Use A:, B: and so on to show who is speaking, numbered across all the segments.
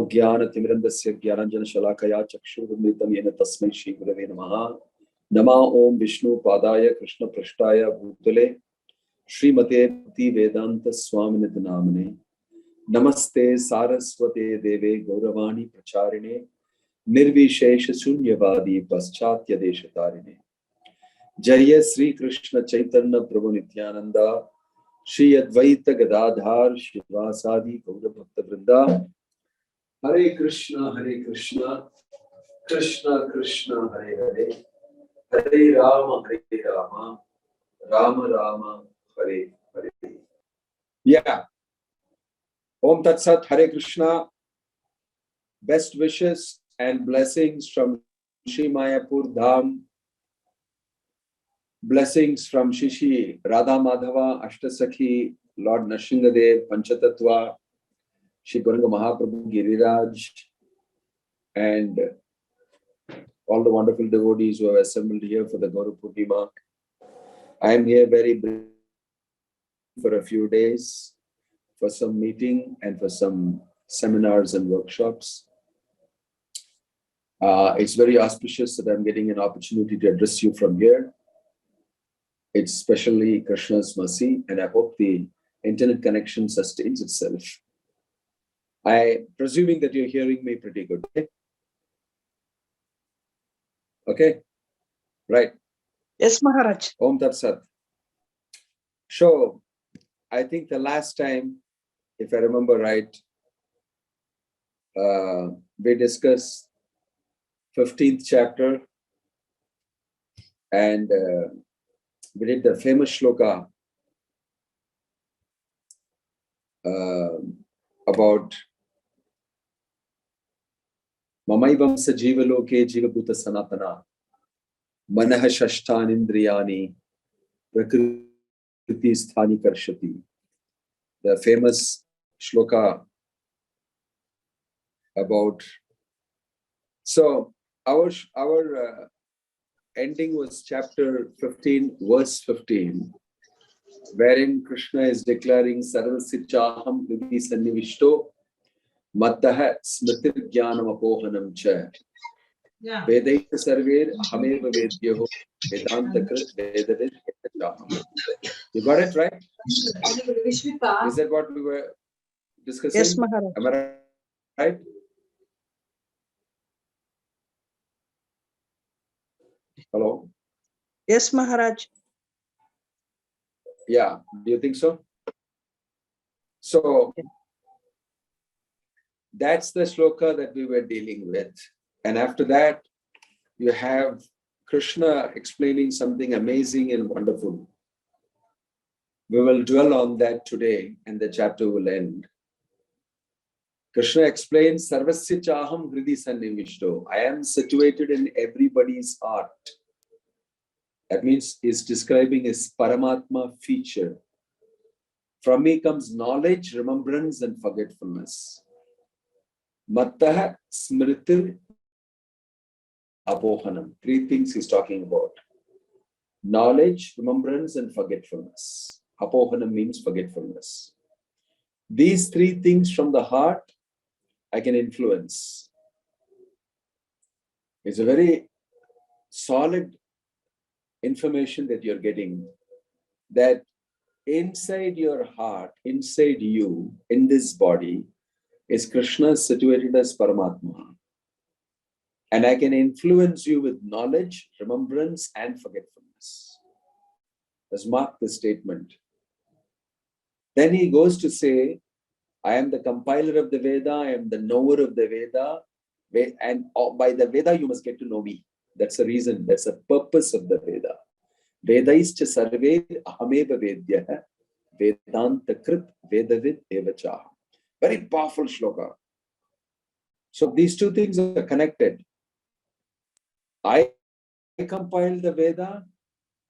A: Ajnanatimirandasya Gyananjana Shalakaya Chakshurumritam Yena Tasmai Shri Gurave Namaha. Nama Om Vishnu Padaya Krishna Prashtaya Bhutale Srimate Bhakti Vedanta Swaminatha Namane. Namaste Saraswate Deve Gauravani Pracharine Nirvishesha Sunyavadi Paschatya Deshatarine. Jaya Sri Krishna Chaitanya Prabhu Nityananda Shri Advaita Gadadhar Shivasadi Gaura Bhakta Vrinda. Hare Krishna, Krishna Krishna, Hare Hare, Hare Rama, Rama Rama, Hare Hare. Yeah. Om Tat Sat, Hare Krishna. Best wishes and blessings from Shri Mayapur Dham. Blessings from Shishi Radha Madhava, Ashtasakhi, Lord Nashingadev, Panchatattva, Shri Gauranga Mahaprabhu Giriraj, and all the wonderful devotees who have assembled here for the Gaura Purnima. I am here very brief for a few days for some meeting and for some seminars and workshops. It's very auspicious that I'm getting an opportunity to address you from here. It's especially Krishna's mercy, and I hope the internet connection sustains itself. Presuming that you're hearing me pretty good. Okay? Right.
B: Yes, Maharaj.
A: Om Tat Sat. So, I think the last time, if I remember right, we discussed 15th chapter, and we did the famous shloka about Mamaivam Sajiva Loke Jivabhuta Sanatana Manaha Shashtan Indriyani Prakriti Sthani Karshati. The famous shloka about. So our ending was chapter 15, verse 15, wherein Krishna is declaring Sarvasya Chaham Vidhi Sannivishto Mattaha Smritir Jnanam Apohanam Cha Vedaita Sarver Ahameva Vedyaho Vedanta Krit Vedavid Chaham. You got it right? Is that what we were discussing?
B: Yes, Maharaj.
A: Am I right? Hello?
B: Yes, Maharaj.
A: Yeah, do you think so? So, that's the shloka that we were dealing with. And after that, you have Krishna explaining something amazing and wonderful. We will dwell on that today, and the chapter will end. Krishna explains, Sarvasya Chaham Hridi Sannivishto. I am situated in everybody's heart. That means he's describing his Paramatma feature. From me comes knowledge, remembrance, and forgetfulness. Mattaha Smritir Apohanam. Three things he's talking about. Knowledge, remembrance, and forgetfulness. Apohanam means forgetfulness. These three things from the heart, I can influence. It's a very solid information that you're getting, that inside your heart, inside you, in this body, is Krishna situated as Paramatma. And I can influence you with knowledge, remembrance, and forgetfulness. Let's mark the statement. Then he goes to say, I am the compiler of the Veda, I am the knower of the Veda, and by the Veda you must get to know me. That's the reason, that's the purpose of the Veda. Vedaischa sarve ahameva vedya vedanta krit vedavid evacha. Very powerful shloka. So these two things are connected. I compile the Veda,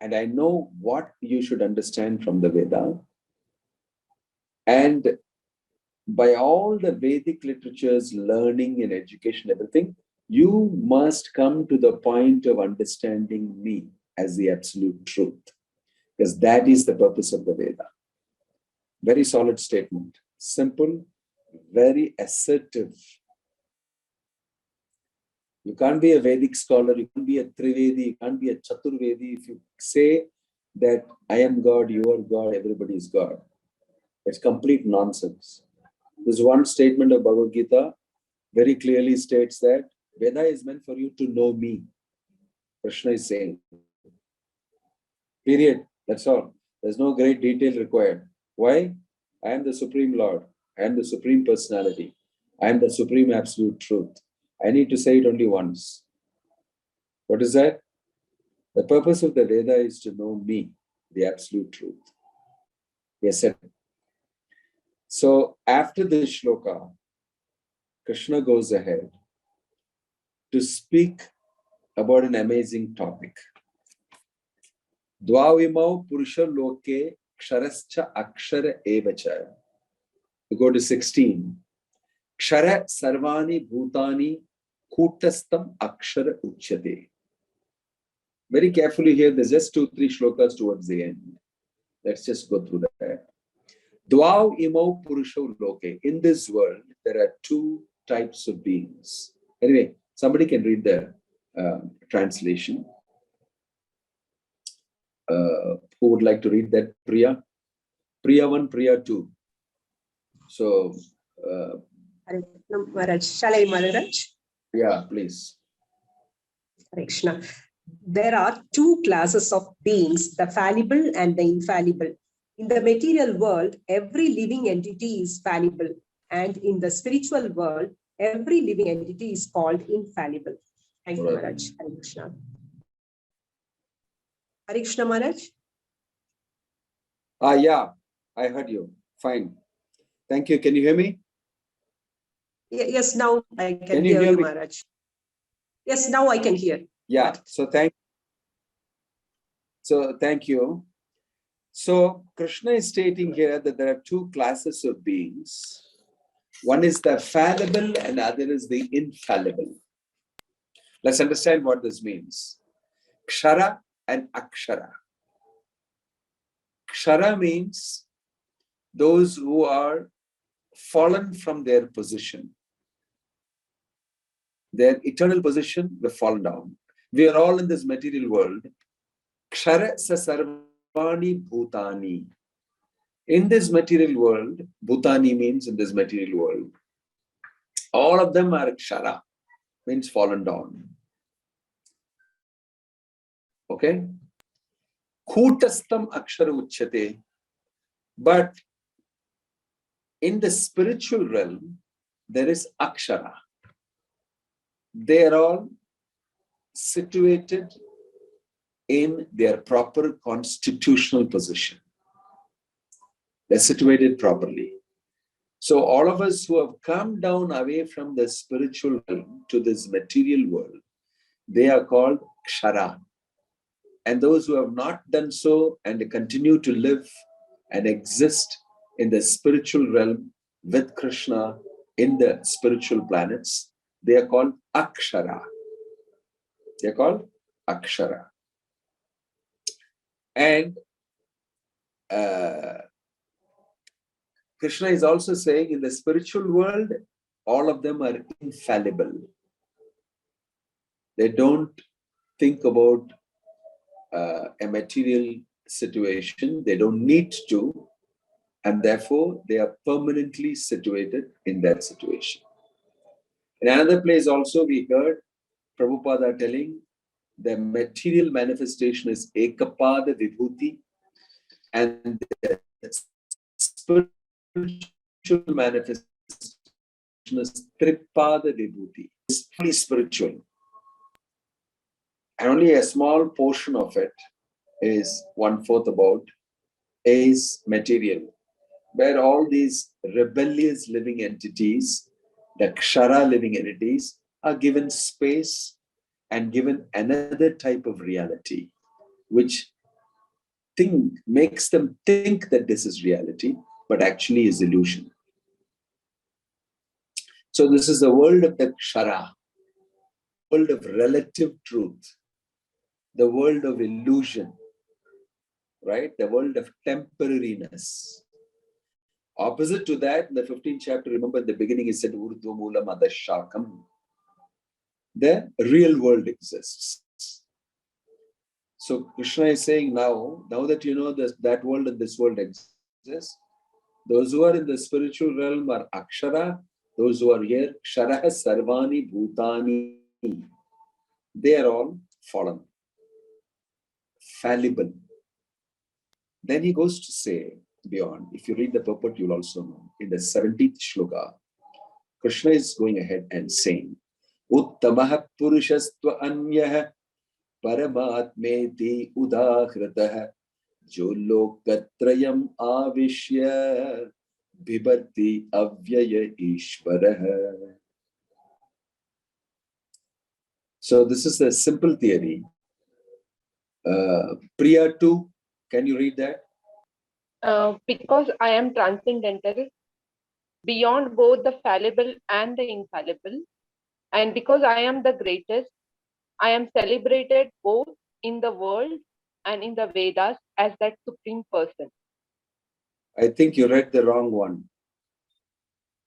A: and I know what you should understand from the Veda. And by all the Vedic literatures, learning and education, everything, you must come to the point of understanding me as the absolute truth. Because that is the purpose of the Veda. Very solid statement. Simple, very assertive, You can't be a Vedic scholar, you can't be a Trivedi, you can't be a Chaturvedi. If you say that I am God, you are God, everybody is God. It's complete nonsense. This one statement of Bhagavad Gita very clearly states that Veda is meant for you to know me. Krishna is saying. Period. That's all. There's no great detail required. Why? I am the Supreme Lord. I am the Supreme Personality. I am the Supreme Absolute Truth. I need to say it only once. What is that? The purpose of the Veda is to know me, the Absolute Truth. Yes, sir. So after this shloka, Krishna goes ahead to speak about an amazing topic. Dvavimau purusha loke ksharascha akshara evacha. We go to 16. Kshara sarvani bhutani kutastam akshara uchyate. Very carefully here, there's just 2-3 shlokas towards the end. Let's just go through that. Dvav imau purusho loke. In this world, there are 2 types of beings. Anyway, somebody can read the translation. Who would like to read that? Priya? Priya 1, Priya 2. So,
C: Maharaj, shall I, Maharaj?
A: yeah, please.
C: Krishna. There are 2 classes of beings, the fallible and the infallible. In the material world, every living entity is fallible, and in the spiritual world, every living entity is called infallible. Thank you, Maharaj. Hare Krishna. Hare Krishna, Maharaj.
A: Yeah, I heard you. Fine. Thank you. Can you hear me?
C: Yes, now I can
A: Can
C: hear you,
A: me?
C: Maharaj. Yes, now I can hear.
A: Yeah. So thank you. So Krishna is stating here that there are 2 classes of beings. One is the fallible and the other is the infallible. Let's understand what this means. Kshara and Akshara. Kshara means those who are fallen from their position. Their eternal position, they've fallen down. We are all in this material world. Kshara sa sarvani bhutani. In this material world, bhutani means in this material world, all of them are kshara, means fallen down. Okay? Kutastam akshara uchyate. But in the spiritual realm, there is akshara. They are all situated in their proper constitutional position. They're situated properly. So all of us who have come down away from the spiritual realm to this material world, they are called kshara. And those who have not done so and continue to live and exist in the spiritual realm with Krishna in the spiritual planets, they are called akshara. They are called akshara. And Krishna is also saying in the spiritual world, all of them are infallible. They don't think about a material situation. They don't need to. And therefore, they are permanently situated in that situation. In another place also, we heard Prabhupada telling the material manifestation is Ekapada Vibhuti, and the spiritual manifestation is Tripada Vibhuti. It's fully spiritual. And only a small portion of it is 1/4 about is material, where all these rebellious living entities, the kshara living entities, are given space and given another type of reality, which makes them think that this is reality, but actually is illusion. So this is the world of the kshara, world of relative truth, the world of illusion, right? The world of temporariness. Opposite to that, in the 15th chapter, remember in the beginning, he said, Urdhva Moolam Adashakam. the real world exists. So Krishna is saying now that you know that world and this world exists, those who are in the spiritual realm are Akshara, those who are here, Kshara Sarvani Bhutani, they are all fallen, fallible. Then he goes to say beyond, if you read the purport, you'll also know, in the 17th shloka, Krishna is going ahead and saying, Uttamaha Purushastva Anyah Paramatmeti Udahritah Jo Lokatrayam Avishya Bibhati Avyaya Ishvarah. So this is a simple theory. Priya 2, can you read that?
D: Because I am transcendental, beyond both the fallible and the infallible, and because I am the greatest, I am celebrated both in the world and in the Vedas as that supreme person.
A: I think you read the wrong one.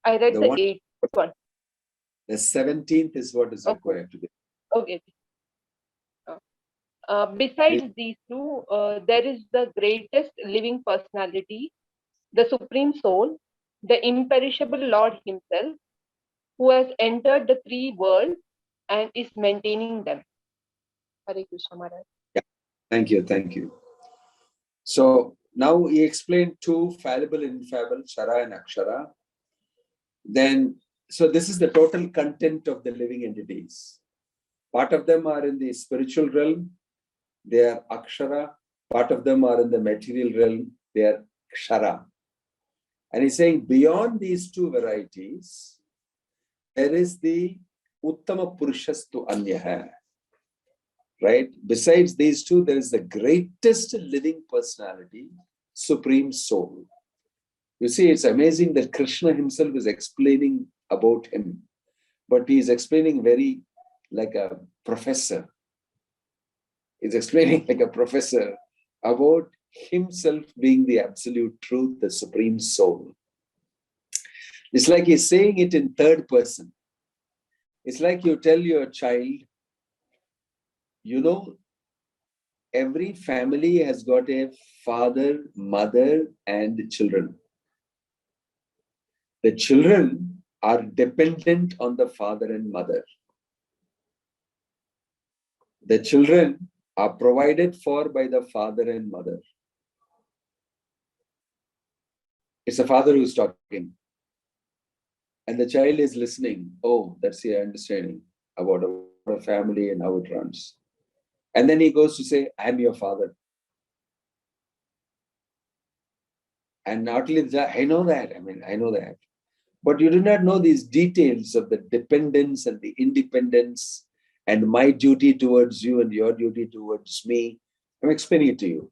D: I read the 8th one.
A: The 17th is what is required to be.
D: Okay. Besides these two, there is the greatest living personality, the Supreme Soul, the imperishable Lord Himself, who has entered the three worlds and is maintaining them. Hare Krishna Maharaj.
A: Yeah. Thank you. So now he explained two, fallible and infallible, Kshara and Akshara. Then, so this is the total content of the living entities. Part of them are in the spiritual realm, they are Akshara. Part of them are in the material realm, they are Kshara. And he's saying beyond these two varieties, there is the Uttama Purushastu Anyaha. Right? Besides these two, there is the greatest living personality, Supreme Soul. You see, it's amazing that Krishna himself is explaining about him, but he is explaining very like a professor. He's explaining like a professor about himself being the absolute truth, the Supreme Soul. It's like he's saying it in third person. It's like you tell your child, you know, every family has got a father, mother, and children. The children are dependent on the father and mother. The children are provided for by the father and mother. It's the father who's talking. And the child is listening. Oh, that's the understanding about a family and how it runs. And then he goes to say, I am your father. And not only that, I know that. I know that. But you do not know these details of the dependence and the independence and my duty towards you and your duty towards me. I'm explaining it to you.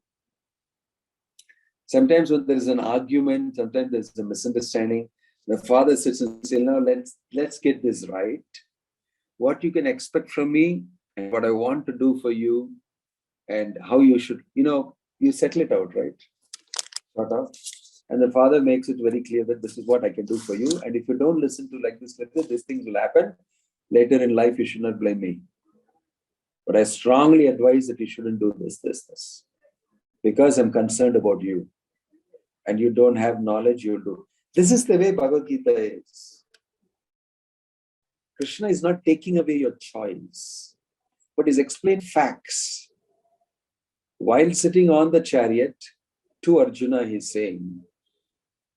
A: Sometimes when there is an argument, sometimes there's a misunderstanding, the father sits and says, now let's get this right. What you can expect from me and what I want to do for you and how you should, you settle it out, right? Sort of. And the father makes it very clear that this is what I can do for you. And if you don't listen to like this, these things will happen. Later in life, you should not blame me. But I strongly advise that you shouldn't do this. Because I'm concerned about you. And you don't have knowledge, you'll do. This is the way Bhagavad Gita is. Krishna is not taking away your choice, but is explaining facts. While sitting on the chariot, to Arjuna, he's saying,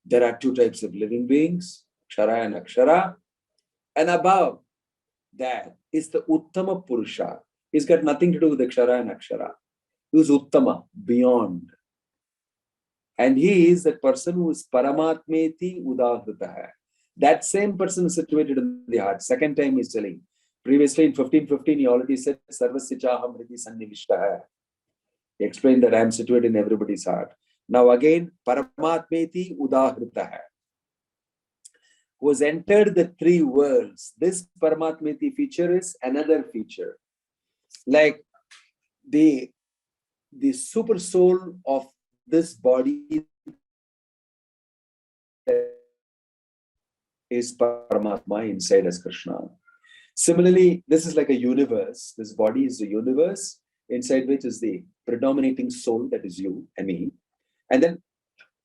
A: there are two types of living beings, Kshara and Akshara. And above that is the Uttama Purusha. He's got nothing to do with the Kshara and Akshara. Who's Uttama, beyond. And he is the person who is Paramatmeti Udahritah. That same person is situated in the heart. Second time he's telling. Previously in 15:15, he already said, Sarvasichaham Hridi Sannivishtaha. He explained that I am situated in everybody's heart. Now again, Paramatmeti Udahritah, who has entered the three worlds. This Paramatmeti feature is another feature. Like the super soul of this body is Paramatma inside as Krishna. Similarly, this is like a universe. This body is a universe inside which is the predominating soul, that is you and me. And then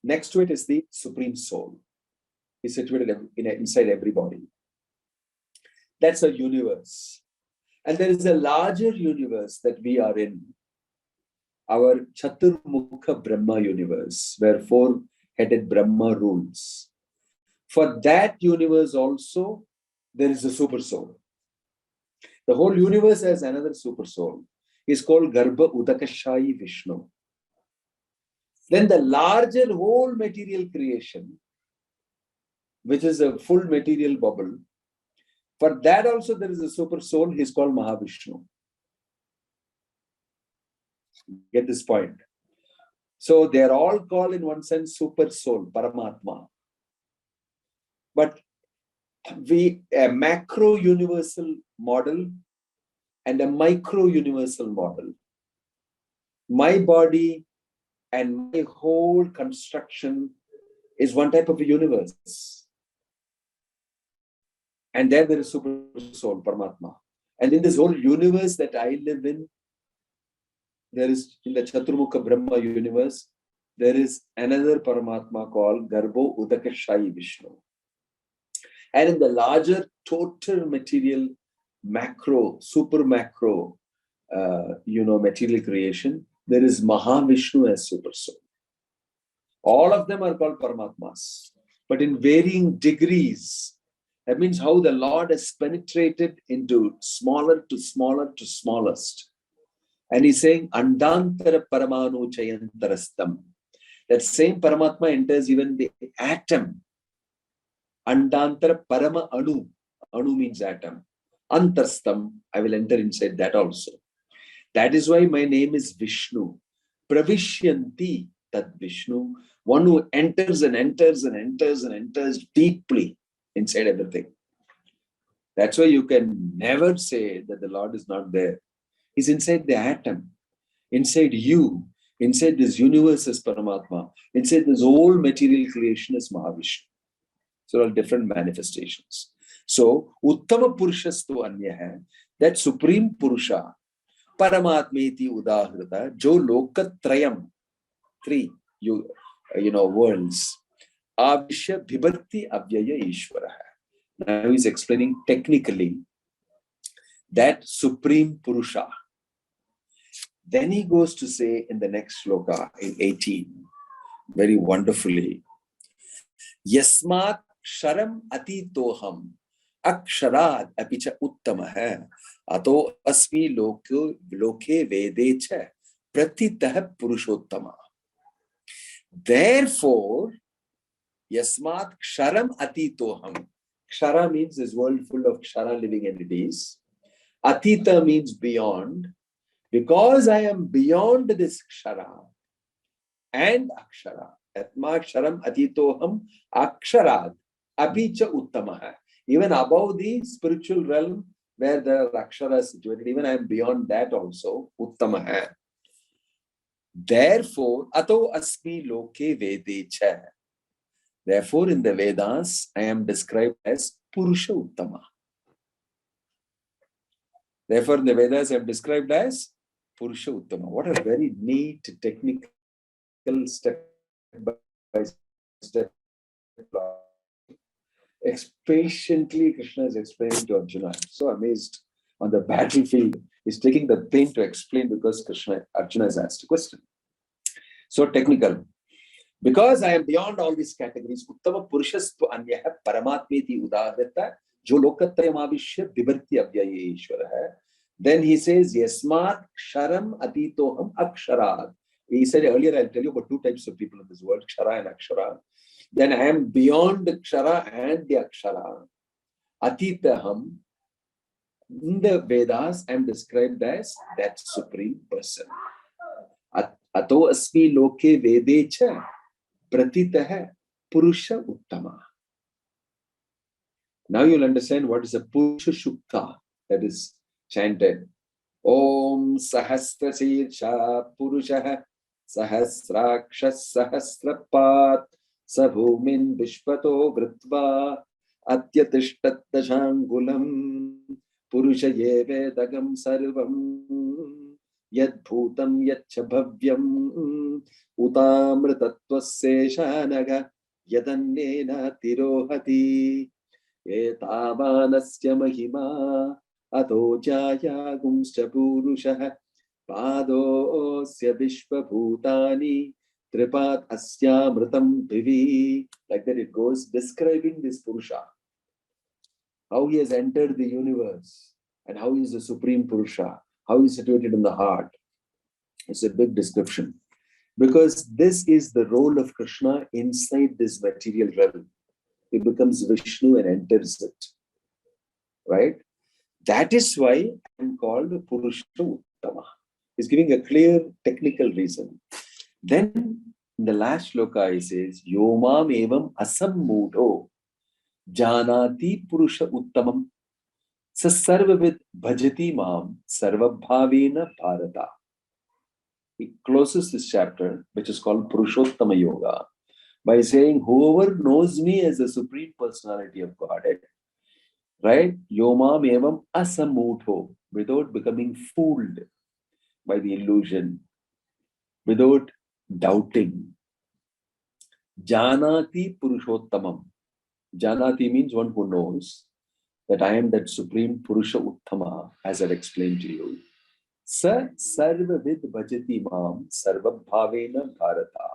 A: next to it is the supreme soul. It's situated inside every body. That's a universe. And there is a larger universe that we are in, our Chaturmukha Brahma universe, where four-headed Brahma rules. For that universe also, there is a super soul. The whole universe has another super soul. It's called Garbha Udakashayi Vishnu. Then the larger whole material creation, which is a full material bubble, for that also there is a super soul. He's called Mahavishnu. Get this point. So they are all called in one sense super soul, Paramatma. But a macro universal model and a micro universal model. My body and my whole construction is one type of a universe. And there is super soul, Paramatma. And in this whole universe that I live in, there is, in the Chaturmukha Brahma universe, there is another Paramatma called Garbho Udakashayi Vishnu. And in the larger total material, macro, super macro, material creation, there is Mahavishnu as super soul. All of them are called Paramatmas, but in varying degrees. That means how the Lord has penetrated into smaller to smaller to smallest. And he's saying, Andantara Paramanu Chayantarastam. That same Paramatma enters even the atom. Andantara Parama Anu. Anu means atom. Antarstam, I will enter inside that also. That is why my name is Vishnu. Pravishyanti Tad Vishnu. One who enters and enters and enters and enters deeply inside everything. That's why you can never say that the Lord is not there. He's inside the atom, inside you, inside this universe as Paramatma, inside this whole material creation as Mahavishnu. So all different manifestations. So, Uttama Purushastu Anya, that Supreme Purusha, Paramatmeti Udahrita, Jo Lokatrayam, three worlds, Avishya Bhibhakti Avyaya Ishvara. Now he's explaining technically that Supreme Purusha. Then he goes to say in the next sloka, in 18, very wonderfully, Yasmat Sharam Atitoham Aksharad Apicha Uttamaha Ato Asmi Loke Vedecha Pratitah Purushottama. Therefore, Yasmat Ksharam Atitoham. Kshara means this world full of Kshara living entities. Atita means beyond. Because I am beyond this Kshara and Akshara. Atma Ksharam Atitoham Aksharad Apicha Uttamaha. Even above the spiritual realm where the Akshara is situated, even I am beyond that also, Uttamaha. Therefore, Ato Asmi Loke Vedecha. Therefore, in the Vedas, I am described as Purusha Uttama. Therefore, in the Vedas, I am described as Purusha Uttama. What a very neat technical step by step. Patiently, Krishna is explaining to Arjuna. I'm so amazed on the battlefield. He's taking the pain to explain because Arjuna has asked a question. So technical. Because I am beyond all these categories, Uttama Purushastu Anyaha Paramatmeti Udahrita Jo Lokatrayam Avishya Bhibhakti Avyaya Ishvara. Then he says, Yasmat Ksharam Atitoham Aksharad. He said earlier, I'll tell you about two types of people in this world, Kshara and Akshara. Then I am beyond the Kshara and the Akshara. Atitaham. In the Vedas, I am described as that supreme person. Ato Asmi Loke Vedecha Pratitah Purusha Uttama. Now you'll understand what is a Purusha Shukta that is chanted. Om Sahasra Sirsha Purusha Sahasrakshas Sahasrapat Sabhumin Vishpato Vritva Atyatishtat Dashangulam Purusha yevedagam sarvam yad bhutam yaccha bhavyam utamritatvaseshanaga yadannena tirohati etavanasya mahima ato jaya gumscha purushah padosya vishvabhutani tripat asyamritam divi. Like that it goes, describing this Purusha, how he has entered the universe and how he is the supreme Purusha, how he is situated in the heart. It's a big description because this is the role of Krishna inside this material realm. He becomes Vishnu and enters it, right? That is why I'm called Purusha Uttama. He's giving a clear technical reason. Then in the last shloka he says, Yomam evam asammudo janati Purusha Uttamam Sarvavid bhajati mam sarvabhavena bharata. He closes this chapter, which is called Purushottama Yoga, by saying, whoever knows me as the Supreme Personality of Godhead, right? Yomam evam asammuto, without becoming fooled by the illusion, without doubting. Janati Purushottamam. Janati means one who knows that I am that supreme Purusha Uttama, as I explained to you. Sa sarvavid bhajati mam sarvabhavena bharata.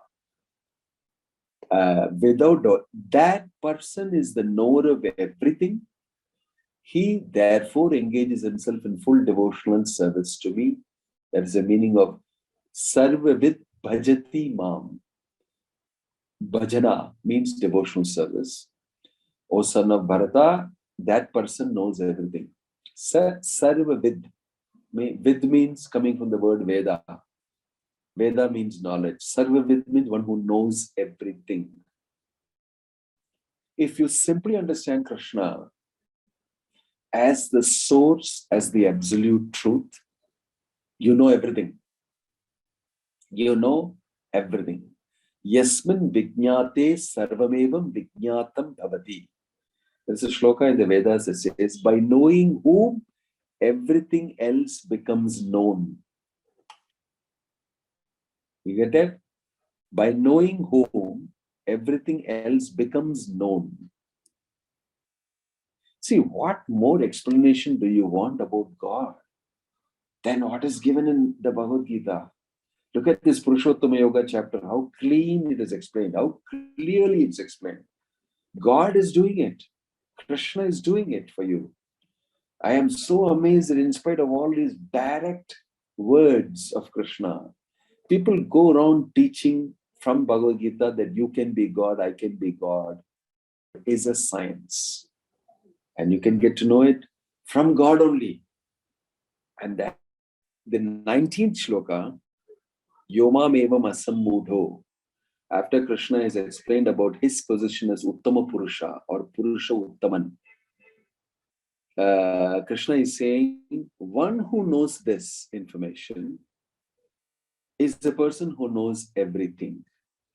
A: Without doubt, that person is the knower of everything. He therefore engages himself in full devotional service to me. That is the meaning of sarvavid bhajati mam. Bhajana means devotional service. O son of Bharata, that person knows everything. Sarvavid. Vid means coming from the word Veda. Veda means knowledge. Sarvavid means one who knows everything. If you simply understand Krishna as the source, as the absolute truth, you know everything. You know everything. Yasmin vijñāte sarvamevam vijñātam bhavati. There's a shloka in the Vedas that says, by knowing whom, everything else becomes known. You get that? By knowing whom, everything else becomes known. See, what more explanation do you want about God than what is given in the Bhagavad Gita? Look at this Purushottama Yoga chapter, how clean it is explained, how clearly it's explained. God is doing it. Krishna is doing it for you. I am so amazed that in spite of all these direct words of Krishna, people go around teaching from Bhagavad Gita that you can be God, I can be God. It is a science. And you can get to know it from God only. And that the 19th shloka, Yomam evam asammudho, after Krishna has explained about his position as Uttama Purusha or Purusha Uttaman, Krishna is saying, one who knows this information is the person who knows everything.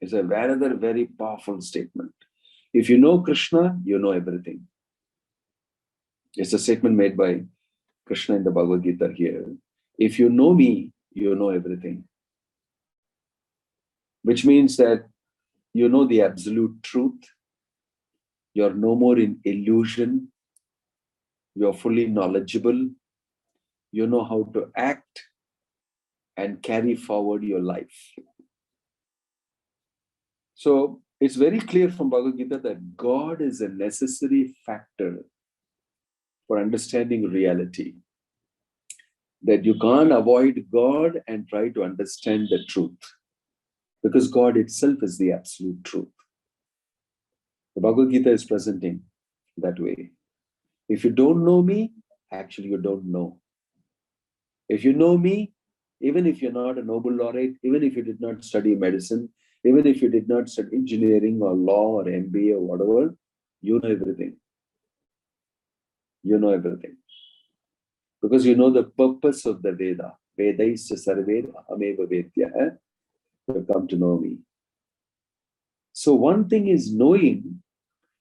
A: It's a rather very powerful statement. If you know Krishna, you know everything. It's a statement made by Krishna in the Bhagavad Gita here. If you know me, you know everything. Which means that you know the absolute truth. You're no more in illusion. You're fully knowledgeable. You know how to act and carry forward your life. So it's very clear from Bhagavad Gita that God is a necessary factor for understanding reality. That you can't avoid God and try to understand the truth. Because God itself is the absolute truth. The Bhagavad Gita is presenting that way. If you don't know me, actually you don't know. If you know me, even if you're not a Nobel laureate, even if you did not study medicine, even if you did not study engineering or law or MBA or whatever, you know everything. You know everything. Because you know the purpose of the Veda. Vedaisya sarved ahameva vedyah. You come to know me. So one thing is knowing,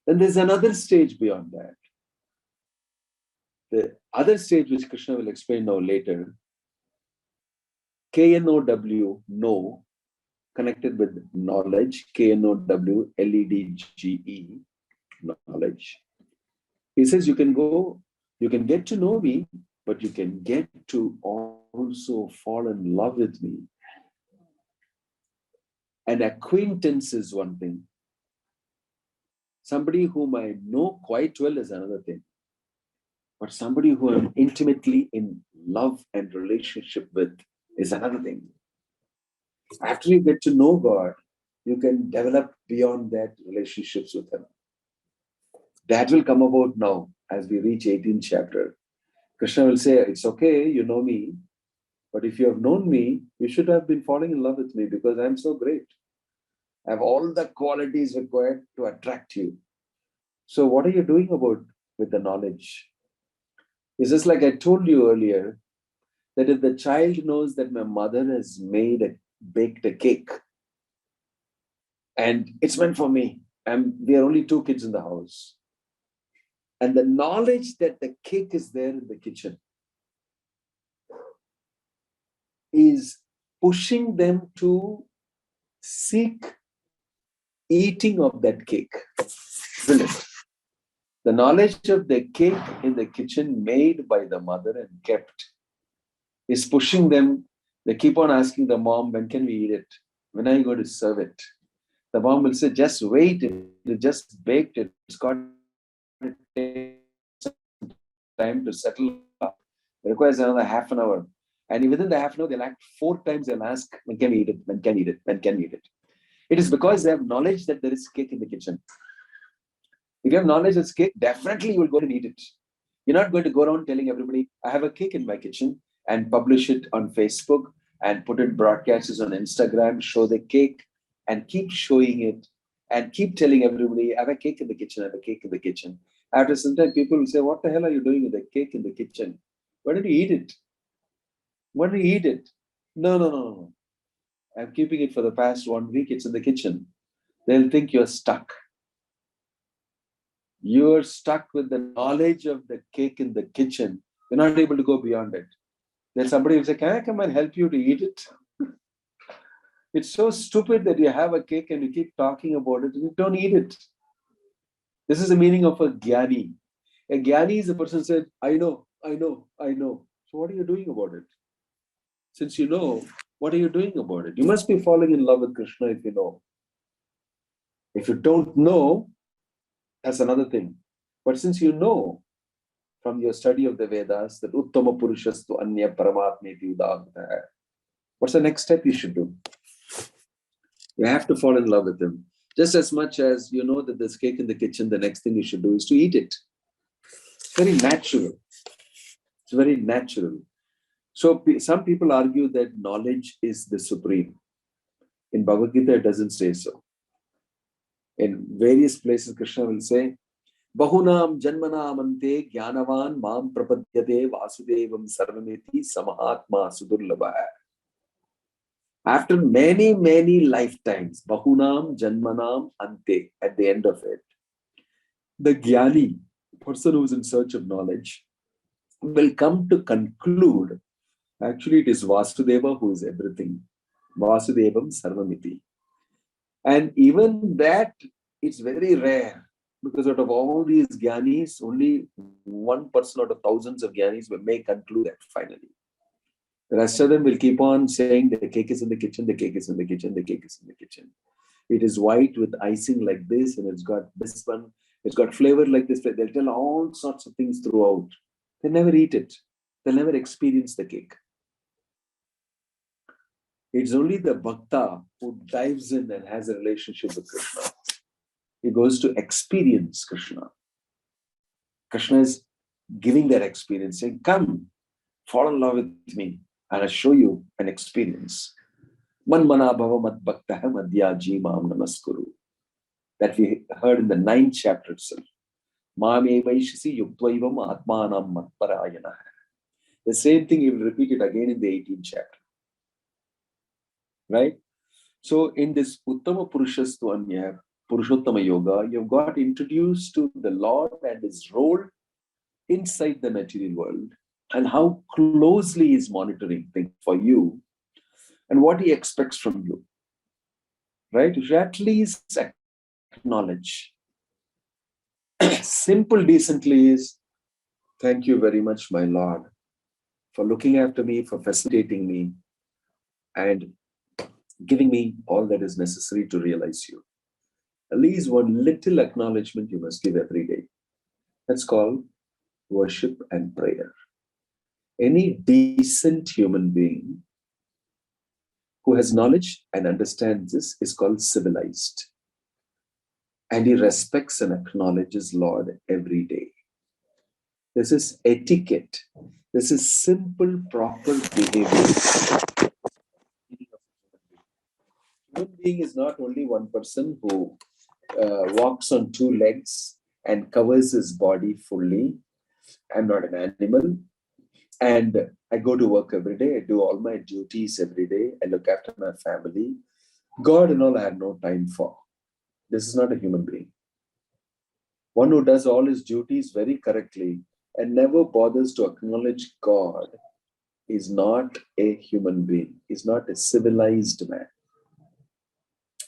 A: then there's another stage beyond that. The other stage, which Krishna will explain now later, KNOW, know, connected with knowledge, KNOW, LEDGE, knowledge. He says you can get to know me, but you can get to also fall in love with me. An acquaintance is one thing. Somebody whom I know quite well is another thing. But somebody who I'm intimately in love and relationship with is another thing. After you get to know God, you can develop beyond that relationships with Him. That will come about now as we reach 18th chapter. Krishna will say, it's okay, you know me, but if you have known me, you should have been falling in love with me because I'm so great. I have all the qualities required to attract you. So what are you doing about with the knowledge? It's just like I told you earlier, that if the child knows that my mother has baked a cake, and it's meant for me, and we are only 2 kids in the house, and the knowledge that the cake is there in the kitchen is pushing them to seek eating of that cake, isn't it? The knowledge of the cake in the kitchen made by the mother and kept is pushing them. They keep on asking the mom, when can we eat it? When are you going to serve it? The mom will say, just wait, it just baked it. It's got to take some time to settle up. It requires another half an hour. And within the half an hour, they'll act 4 times. They'll ask, when can we eat it? When can we eat it? When can we eat it? It is because they have knowledge that there is cake in the kitchen. If you have knowledge it's cake, definitely you will go and eat it. You're not going to go around telling everybody, I have a cake in my kitchen, and publish it on Facebook and put it broadcasts on Instagram, show the cake and keep showing it and keep telling everybody, I have a cake in the kitchen, I have a cake in the kitchen. After some time, people will say, what the hell are you doing with the cake in the kitchen? Why don't you eat it? Why don't you eat it? No. I'm keeping it for the past 1 week. It's in the kitchen. They'll think you're stuck. You're stuck with the knowledge of the cake in the kitchen. You're not able to go beyond it. Then somebody will say, can I come and help you to eat it? It's so stupid that you have a cake and you keep talking about it and you don't eat it. This is the meaning of a jnani. A jnani is a person who said, I know. So what are you doing about it? Since you know, what are you doing about it? You must be falling in love with Krishna if you know. If you don't know, that's another thing. But since you know from your study of the Vedas that Uttama Purushastu Anya Paramatmeti Udahata, what's the next step you should do? You have to fall in love with him. Just as much as you know that there's cake in the kitchen, the next thing you should do is to eat it. It's very natural. It's very natural. So some people argue that knowledge is the supreme. In Bhagavad Gita, it doesn't say so. In various places, Krishna will say, Bahunam janmanam ante jnanavan mam prapadyate vasudevam sarvameti samahatma sudurlabha. After many, many lifetimes, Bahunam janmanam ante, at the end of it, the jnani, person who is in search of knowledge, will come to conclude, actually it is Vasudeva who is everything. Vasudevam sarvamiti. And even that, it's very rare. Because out of all these jnanis, only 1 person out of thousands of jnanis may conclude that finally. The rest of them will keep on saying the cake is in the kitchen, the cake is in the kitchen, the cake is in the kitchen. It is white with icing like this, and it's got this one, it's got flavor like this. They'll tell all sorts of things throughout. They never eat it. They'll never experience the cake. It's only the bhakta who dives in and has a relationship with Krishna. He goes to experience Krishna. Krishna is giving that experience, saying, come, fall in love with me, and I'll show you an experience. Manmana bhava mad bhaktaha madhyaji mam namaskuru. That we heard in the 9th chapter itself. Mame vaishasi yuktvaivam atmanam matparayana. The same thing he will repeat it again in the 18th chapter. Right? So in this Uttama Purushastu Anya, Purushottama Yoga, you've got introduced to the Lord and his role inside the material world and how closely he's monitoring things for you and what he expects from you. Right? You should at least acknowledge. Simple decently is, thank you very much, my Lord, for looking after me, for facilitating me, and giving me all that is necessary to realize you. At least one little acknowledgement you must give every day. That's called worship and prayer. Any decent human being who has knowledge and understands this is called civilized. And he respects and acknowledges Lord every day. This is etiquette. This is simple, proper behavior. Human being is not only one person who walks on two legs and covers his body fully. I'm not an animal. And I go to work every day. I do all my duties every day. I look after my family. God and all I have no time for. This is not a human being. One who does all his duties very correctly and never bothers to acknowledge God is not a human being. He's not a civilized man,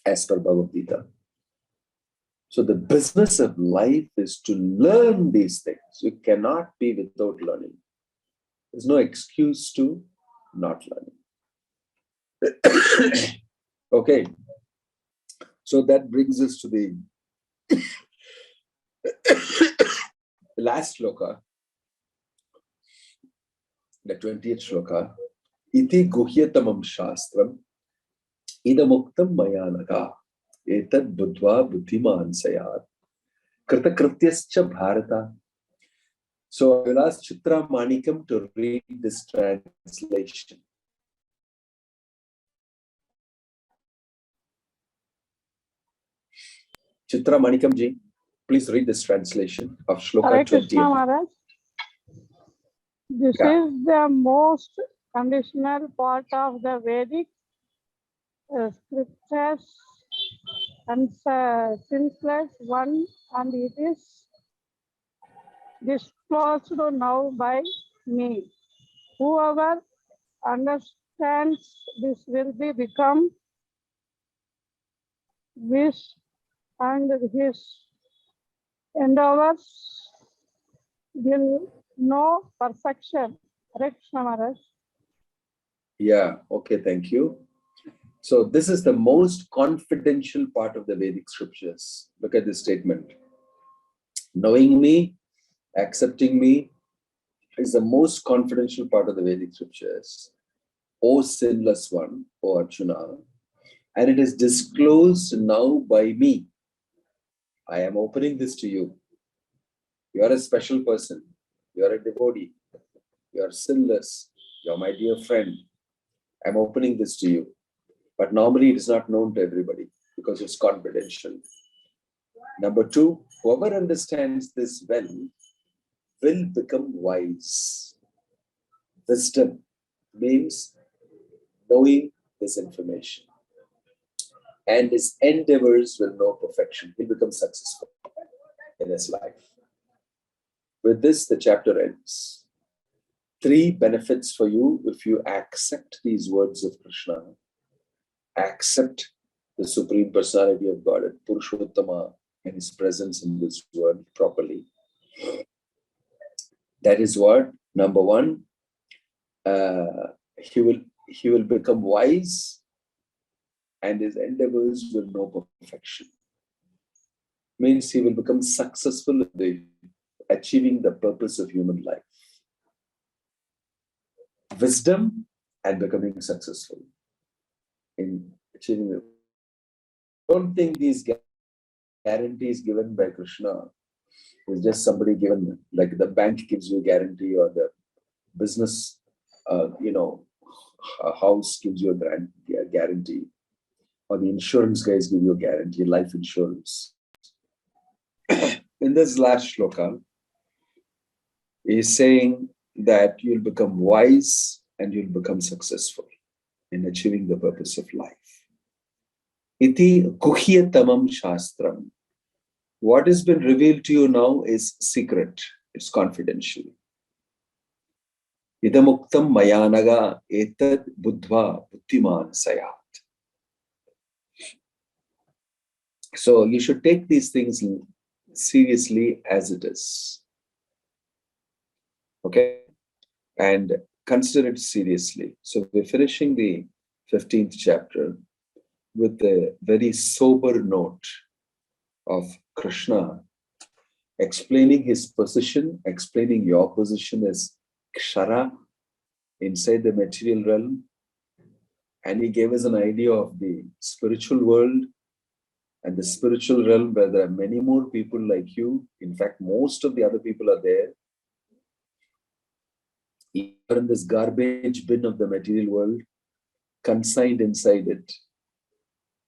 A: as per Bhagavad Gita. So the business of life is to learn these things. You cannot be without learning. There's no excuse to not learning. Okay. So that brings us to the last shloka, the 20th shloka. Iti guhyatamam shastram idamuktam mayanaga etad buddhva buddhiman sayat kritakrityascha bharata. So I will ask Chitra Manikam to read this translation. Chitra Manikam ji, please read this translation of Shloka
E: Hare
A: 20.
E: Krishna Maharaj. This is the most conditional part of the Vedic scriptures and simplest one, and it is disclosed now by me. Whoever understands this will become wise, and his endeavors will know perfection. Hare Krishna Maharaj.
A: Yeah, okay, thank you. So this is the most confidential part of the Vedic scriptures. Look at this statement. Knowing me, accepting me is the most confidential part of the Vedic scriptures. O sinless one, O Arjuna, and it is disclosed now by me. I am opening this to you. You are a special person. You are a devotee. You are sinless. You are my dear friend. I am opening this to you. But normally it is not known to everybody because it's confidential. Number two, whoever understands this well will become wise. Wisdom means knowing this information. And his endeavors will know perfection. He'll become successful in his life. With this, the chapter ends. 3 benefits for you if you accept these words of Krishna. Accept the Supreme Personality of God, Purushottama, and his presence in this world properly. That is what? Number 1, he will become wise and his endeavors will know perfection. Means he will become successful in achieving the purpose of human life. Wisdom and becoming successful in achieving it. Don't think these guarantees given by Krishna is just somebody given, like the bank gives you a guarantee, or the business, a house gives you a guarantee, or the insurance guys give you a guarantee, life insurance. In this last shloka, he is saying that you'll become wise and you'll become successful in achieving the purpose of life. Iti guhyatamam shastram. What has been revealed to you now is secret. It's confidential. Idamuktam mayanaga etad buddhva buddhiman sayat. So you should take these things seriously as it is. Okay? And consider it seriously. So we're finishing the 15th chapter with a very sober note of Krishna explaining his position, explaining your position as Kshara inside the material realm. And he gave us an idea of the spiritual world and the spiritual realm where there are many more people like you. In fact, most of the other people are there. You are in this garbage bin of the material world, consigned inside it.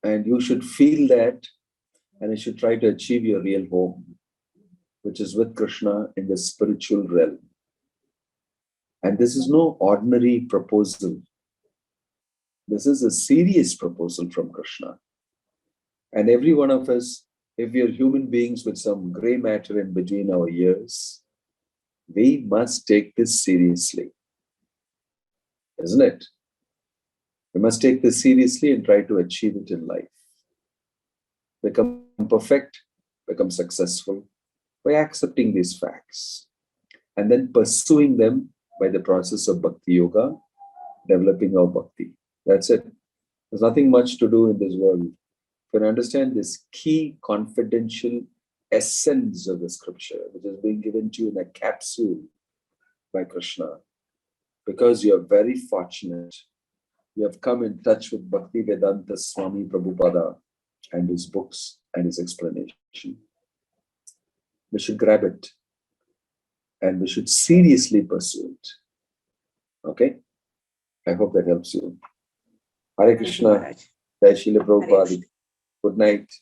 A: And you should feel that, and you should try to achieve your real home, which is with Krishna in the spiritual realm. And this is no ordinary proposal. This is a serious proposal from Krishna. And every one of us, if we are human beings with some gray matter in between our ears, we must take this seriously. Isn't it? We must take this seriously and try to achieve it in life. Become perfect, become successful by accepting these facts and then pursuing them by the process of Bhakti Yoga, developing our Bhakti. That's it. There's nothing much to do in this world. You can understand this key confidential essence of the scripture, which is being given to you in a capsule by Krishna, because you are very fortunate. You have come in touch with Bhakti Vedanta Swami Prabhupada and his books and his explanation. We should grab it and we should seriously pursue it. Okay? I hope that helps you. Hare Krishna.
C: Maharaj.
A: Jai Srila
C: Hare
A: Prabhupada.
C: Krishna.
A: Good night.